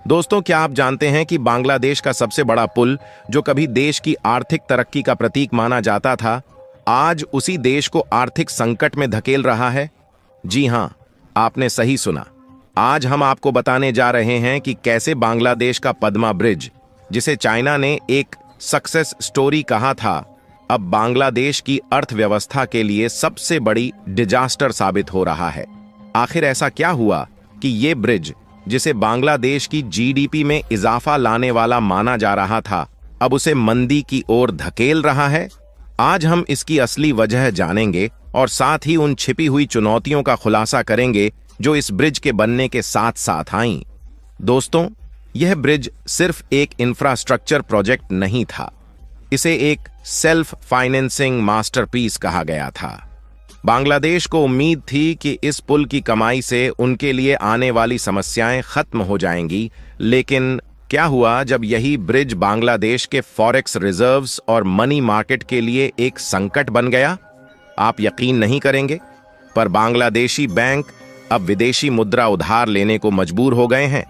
दोस्तों, क्या आप जानते हैं कि बांग्लादेश का सबसे बड़ा पुल, जो कभी देश की आर्थिक तरक्की का प्रतीक माना जाता था, आज उसी देश को आर्थिक संकट में धकेल रहा है? जी हां, आपने सही सुना। आज हम आपको बताने जा रहे हैं कि कैसे बांग्लादेश का पद्मा ब्रिज, जिसे चाइना ने एक सक्सेस स्टोरी कहा था, अब बांग्लादेश की अर्थव्यवस्था के लिए सबसे बड़ी डिजास्टर साबित हो रहा है। आखिर ऐसा क्या हुआ कि ये ब्रिज, जिसे बांग्लादेश की जीडीपी में इजाफा लाने वाला माना जा रहा था, अब उसे मंदी की ओर धकेल रहा है? आज हम इसकी असली वजह जानेंगे और साथ ही उन छिपी हुई चुनौतियों का खुलासा करेंगे जो इस ब्रिज के बनने के साथ साथ आईं। दोस्तों, यह ब्रिज सिर्फ एक इंफ्रास्ट्रक्चर प्रोजेक्ट नहीं था, इसे एक सेल्फ फाइनेंसिंग मास्टरपीस कहा गया था। बांग्लादेश को उम्मीद थी कि इस पुल की कमाई से उनके लिए आने वाली समस्याएं खत्म हो जाएंगी, लेकिन क्या हुआ जब यही ब्रिज बांग्लादेश के फॉरेक्स रिजर्व्स और मनी मार्केट के लिए एक संकट बन गया? आप यकीन नहीं करेंगे, पर बांग्लादेशी बैंक अब विदेशी मुद्रा उधार लेने को मजबूर हो गए हैं।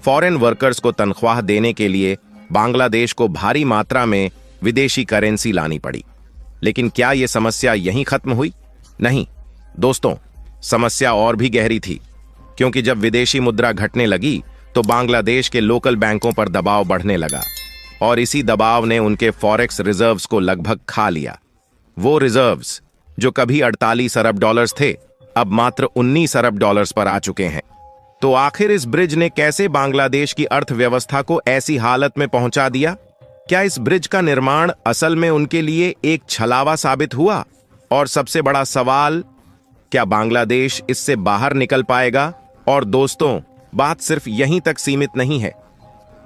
फॉरेन वर्कर्स को तनख्वाह देने के लिए बांग्लादेश को भारी मात्रा में विदेशी करेंसी लानी पड़ी। लेकिन क्या यह समस्या यहीं खत्म हुई? नहीं दोस्तों, समस्या और भी गहरी थी, क्योंकि जब विदेशी मुद्रा घटने लगी तो बांग्लादेश के लोकल बैंकों पर दबाव बढ़ने लगा और इसी दबाव ने उनके फॉरेक्स रिजर्व्स को लगभग खा लिया। वो रिजर्व्स जो कभी 48 अरब डॉलर्स थे, अब मात्र 19 अरब डॉलर्स पर आ चुके हैं। तो आखिर इस ब्रिज ने कैसे बांग्लादेश की अर्थव्यवस्था को ऐसी हालत में पहुंचा दिया? क्या इस ब्रिज का निर्माण असल में उनके लिए एक छलावा साबित हुआ? और सबसे बड़ा सवाल, क्या बांग्लादेश इससे बाहर निकल पाएगा? और दोस्तों, बात सिर्फ यहीं तक सीमित नहीं है।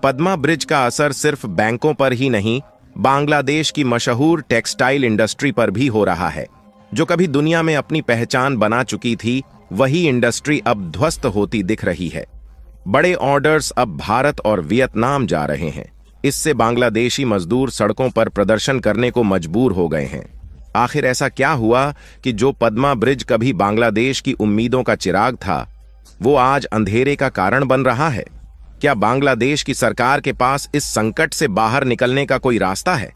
पद्मा ब्रिज का असर सिर्फ बैंकों पर ही नहीं, बांग्लादेश की मशहूर टेक्सटाइल इंडस्ट्री पर भी हो रहा है। जो कभी दुनिया में अपनी पहचान बना चुकी थी, वही इंडस्ट्री अब ध्वस्त होती दिख रही है। बड़े ऑर्डर्स अब भारत और वियतनाम जा रहे हैं। इससे बांग्लादेशी मजदूर सड़कों पर प्रदर्शन करने को मजबूर हो गए हैं। आखिर ऐसा क्या हुआ कि जो पद्मा ब्रिज कभी बांग्लादेश की उम्मीदों का चिराग था, वो आज अंधेरे का कारण बन रहा है? क्या बांग्लादेश की सरकार के पास इस संकट से बाहर निकलने का कोई रास्ता है,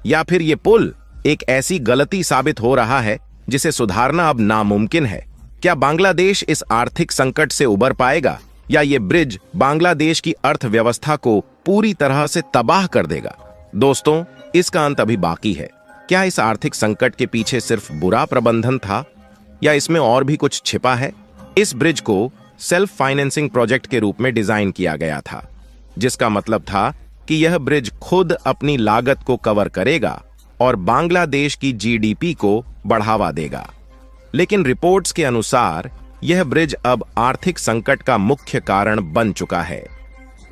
या फिर ये पुल एक ऐसी गलती साबित हो रहा है जिसे सुधारना अब नामुमकिन है? क्या बांग्लादेश इस आर्थिक संकट से उबर पाएगा, या ये ब्रिज बांग्लादेश की अर्थव्यवस्था को पूरी तरह से तबाह कर देगा? दोस्तों, इसका अंत अभी बाकी है। क्या इस आर्थिक संकट के पीछे सिर्फ बुरा प्रबंधन था, या इसमें और भी कुछ छिपा है? इस ब्रिज को सेल्फ फाइनेंसिंग प्रोजेक्ट के रूप में डिजाइन किया गया था, जिसका मतलब था कि यह ब्रिज खुद अपनी लागत को कवर करेगा और बांग्लादेश की जीडीपी को बढ़ावा देगा। लेकिन रिपोर्ट्स के अनुसार यह ब्रिज अब आर्थिक संकट का मुख्य कारण बन चुका है।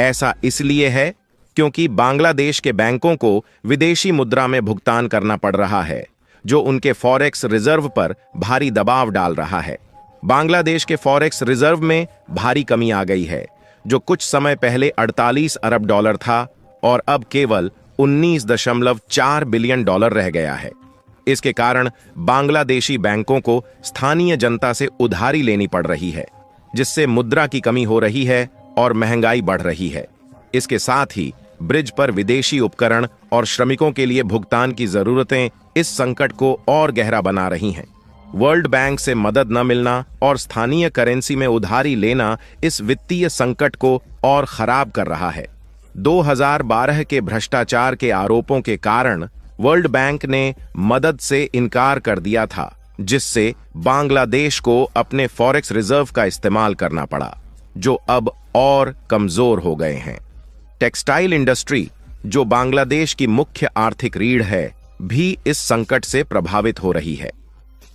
ऐसा इसलिए है क्योंकि बांग्लादेश के बैंकों को विदेशी मुद्रा में भुगतान करना पड़ रहा है, जो उनके फॉरेक्स रिजर्व पर भारी दबाव डाल रहा है। बांग्लादेश के फॉरेक्स रिजर्व में भारी कमी आ गई है, जो कुछ समय पहले 48 अरब डॉलर था और अब केवल 19.4 बिलियन डॉलर रह गया है। इसके कारण बांग्लादेशी बैंकों को स्थानीय जनता से उधारी लेनी पड़ रही है, जिससे मुद्रा की कमी हो रही है और महंगाई बढ़ रही है। इसके साथ ही ब्रिज पर विदेशी उपकरण और श्रमिकों के लिए भुगतान की जरूरतें इस संकट को और गहरा बना रही हैं। वर्ल्ड बैंक से मदद न मिलना और स्थानीय करेंसी में उधारी लेना इस वित्तीय संकट को और खराब कर रहा है। 2012 के भ्रष्टाचार के आरोपों के कारण वर्ल्ड बैंक ने मदद से इनकार कर दिया था, जिससे बांग्लादेश को अपने फॉरेक्स रिजर्व का इस्तेमाल करना पड़ा, जो अब और कमजोर हो गए हैं। टेक्सटाइल इंडस्ट्री, जो बांग्लादेश की मुख्य आर्थिक रीढ़ है, भी इस संकट से प्रभावित हो रही है।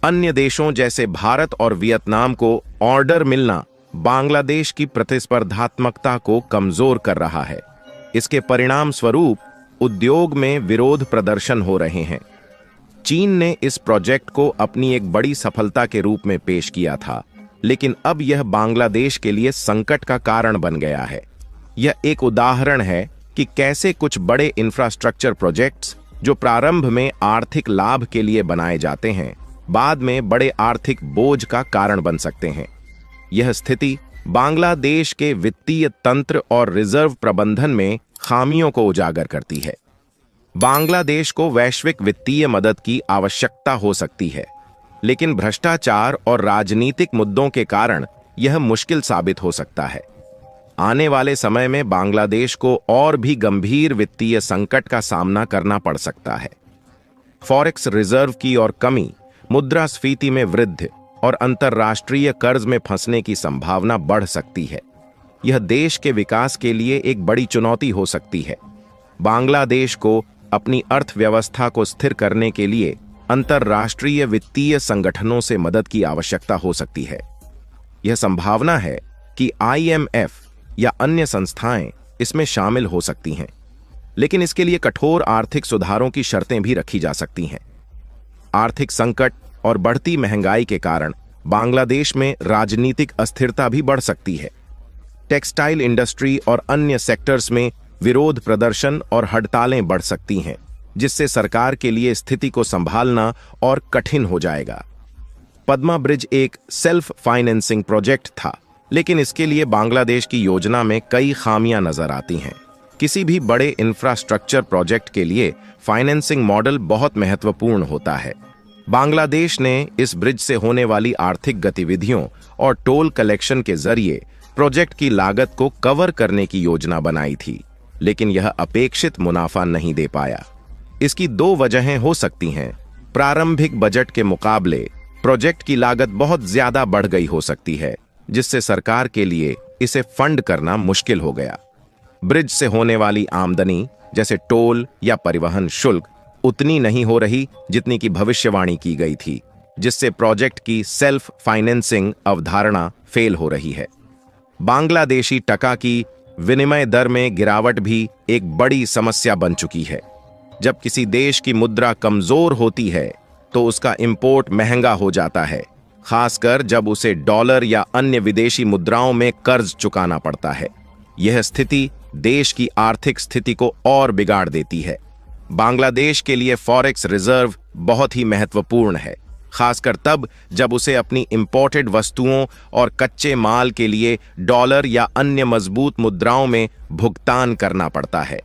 अन्य देशों जैसे भारत और वियतनाम को ऑर्डर मिलना बांग्लादेश की प्रतिस्पर्धात्मकता को कमजोर कर रहा है। इसके परिणाम स्वरूप उद्योग में विरोध प्रदर्शन हो रहे हैं। चीन ने इस प्रोजेक्ट को अपनी एक बड़ी सफलता के रूप में पेश किया था, लेकिन अब यह बांग्लादेश के लिए संकट का कारण बन गया है। यह एक उदाहरण है कि कैसे कुछ बड़े इंफ्रास्ट्रक्चर प्रोजेक्ट्स, जो प्रारंभ में आर्थिक लाभ के लिए बनाए जाते हैं, बाद में बड़े आर्थिक बोझ का कारण बन सकते हैं। यह स्थिति बांग्लादेश के वित्तीय तंत्र और रिजर्व प्रबंधन में खामियों को उजागर करती है। बांग्लादेश को वैश्विक वित्तीय मदद की आवश्यकता हो सकती है, लेकिन भ्रष्टाचार और राजनीतिक मुद्दों के कारण यह मुश्किल साबित हो सकता है। आने वाले समय में बांग्लादेश को और भी गंभीर वित्तीय संकट का सामना करना पड़ सकता है। फॉरेक्स रिजर्व की और कमी, मुद्रास्फीति में वृद्धि और अंतर्राष्ट्रीय कर्ज में फंसने की संभावना बढ़ सकती है। यह देश के विकास के लिए एक बड़ी चुनौती हो सकती है। बांग्लादेश को अपनी अर्थव्यवस्था को स्थिर करने के लिए अंतर्राष्ट्रीय वित्तीय संगठनों से मदद की आवश्यकता हो सकती है। यह संभावना है कि IMF या अन्य संस्थाएं इसमें शामिल हो सकती हैं, लेकिन इसके लिए कठोर आर्थिक सुधारों की शर्तें भी रखी जा सकती हैं। आर्थिक संकट और बढ़ती महंगाई के कारण बांग्लादेश में राजनीतिक अस्थिरता भी बढ़ सकती है। टेक्सटाइल इंडस्ट्री और अन्य सेक्टर्स में विरोध प्रदर्शन और हड़तालें बढ़ सकती हैं, जिससे सरकार के लिए स्थिति को संभालना और कठिन हो जाएगा। पद्मा ब्रिज एक सेल्फ फाइनेंसिंग प्रोजेक्ट था, लेकिन इसके लिए बांग्लादेश की योजना में कई खामियां नजर आती हैं। किसी भी बड़े इंफ्रास्ट्रक्चर प्रोजेक्ट के लिए फाइनेंसिंग मॉडल बहुत महत्वपूर्ण होता है। बांग्लादेश ने इस ब्रिज से होने वाली आर्थिक गतिविधियों और टोल कलेक्शन के जरिए प्रोजेक्ट की लागत को कवर करने की योजना बनाई थी, लेकिन यह अपेक्षित मुनाफा नहीं दे पाया। इसकी दो वजहें हो सकती हैं। प्रारंभिक बजट के मुकाबले प्रोजेक्ट की लागत बहुत ज्यादा बढ़ गई हो सकती है, जिससे सरकार के लिए इसे फंड करना मुश्किल हो गया। ब्रिज से होने वाली आमदनी, जैसे टोल या परिवहन शुल्क, उतनी नहीं हो रही जितनी की भविष्यवाणी की गई थी, जिससे प्रोजेक्ट की सेल्फ फाइनेंसिंग अवधारणा फेल हो रही है। बांग्लादेशी टका की विनिमय दर में गिरावट भी एक बड़ी समस्या बन चुकी है। जब किसी देश की मुद्रा कमजोर होती है तो उसका इंपोर्ट महंगा हो जाता है, खासकर जब उसे डॉलर या अन्य विदेशी मुद्राओं में कर्ज चुकाना पड़ता है। यह स्थिति देश की आर्थिक स्थिति को और बिगाड़ देती है। बांग्लादेश के लिए फॉरेक्स रिजर्व बहुत ही महत्वपूर्ण है, खासकर तब जब उसे अपनी इंपोर्टेड वस्तुओं और कच्चे माल के लिए डॉलर या अन्य मजबूत मुद्राओं में भुगतान करना पड़ता है।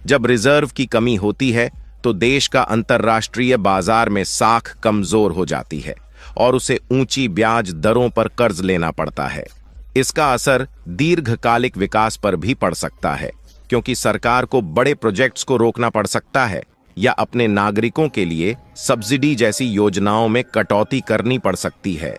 जब रिजर्व की कमी होती है तो देश का अंतर्राष्ट्रीय बाजार में साख कमजोर हो जाती है और उसे ऊंची ब्याज दरों पर कर्ज लेना पड़ता है। इसका असर दीर्घकालिक विकास पर भी पड़ सकता है, क्योंकि सरकार को बड़े प्रोजेक्ट्स को रोकना पड़ सकता है या अपने नागरिकों के लिए सब्सिडी जैसी योजनाओं में कटौती करनी पड़ सकती है।